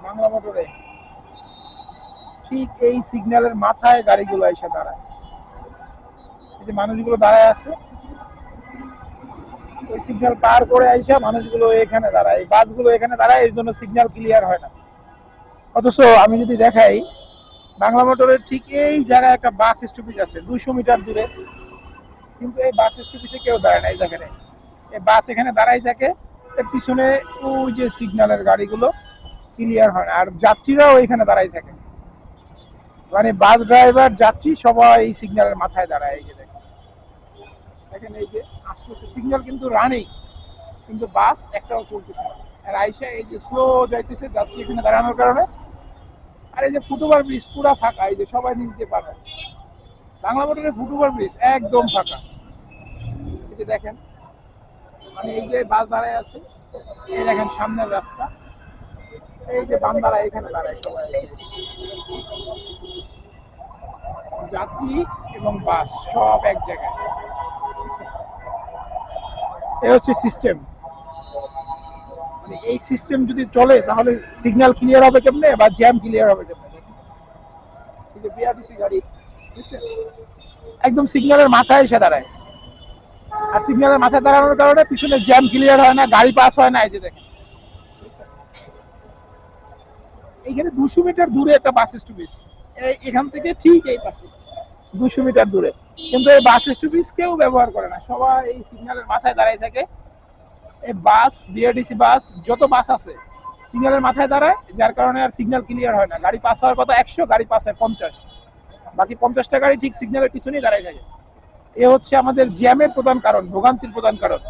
বাংলা মোটরে ঠিক এই সিগন্যালের মাথায় গাড়িগুলো এসে দাঁড়ায়। এই যে মানুষগুলো দাঁড়ায় আছে, ওই সিগন্যাল পার করে আইসা মানুষগুলো এখানে দাঁড়ায়, এই বাসগুলো এখানে দাঁড়ায়, এর জন্য সিগন্যাল ক্লিয়ার হয় না। অথচ আমি যদি দেখাই, বাংলা মোটরের ঠিক এই জায়গায় একটা বাস স্টপেজ আছে 200 মিটার দূরে, কিন্তু এই বাস স্টপেজে কেউ দাঁড়ায় না। এই জায়গায় এই বাস এখানে দাঁড়াই থাকে, এর পিছনে ওই যে সিগন্যালের গাড়িগুলো ক্লিয়ার হয় না, আর যাত্রীরাও এখানে দাঁড়াই থাকে। মানে বাস ড্রাইভার, যাত্রী সবাই এই সিগন্যালের মাথায় দাঁড়ায়। এই যে দেখেন, এই যে আসতেছে সিগন্যাল কিন্তু রানিং, কিন্তু বাস একটাও চলতেছে না। আর আইসা এই যে স্লো যাইতেছে, যাত্রী এখানে দাঁড়ানোর কারণে। আর এই যে ফুটওভার ব্রিজ পুরা ফাঁকা, এই যে সবাই নিতে পারে। বাংলা মোটরের ফুটওভার ব্রিজ একদম ফাঁকা। এই যে দেখেন, মানে এই যে বাস দাঁড়ায় আছে, এই দেখেন সামনের রাস্তা, এই যে বাম দাঁড়ায়, এখানে দাঁড়ায় সবাই, যাত্রী এবং বাস সব এক জায়গায়। এই হচ্ছে সিস্টেম। মানে এই সিস্টেম যদি চলে তাহলে সিগন্যাল ক্লিয়ার হবে কেমনে বা জ্যাম ক্লিয়ার হবে কেমনে। এই যে বিআরটিসি গাড়ি, বুঝছেন, একদম সিগন্যালের মাথায় এসে দাঁড়ায়। আর সিগন্যালের মাথায় দাঁড়ানোর কারণে পিছনে জ্যাম ক্লিয়ার হয় না, গাড়ি পাস হয় না। এই যে দেখেন, এইখানে 200 মিটার দূরে একটা বাস স্টপেজ, এখান থেকে ঠিক এই পাশে 200 মিটার দূরে, কিন্তু এই বাস স্টপেজ কেউ ব্যবহার করে না, সবাই এই সিগন্যালের মাথায় দাঁড়ায় থাকে। এই বাস, বিআরটিসি বাস, যত বাস আছে সিগন্যালের মাথায় দাঁড়ায়, যার কারণে আর সিগন্যাল ক্লিয়ার হয় না। গাড়ি পাস হওয়ার কথা 100, গাড়ি পাস হয় 50, বাকি 50টা গাড়ি ঠিক সিগন্যালের পিছনেই দাঁড়ায় থাকে। এ হচ্ছে আমাদের জ্যামের প্রধান কারণ, ভোগান্তির প্রধান কারণ।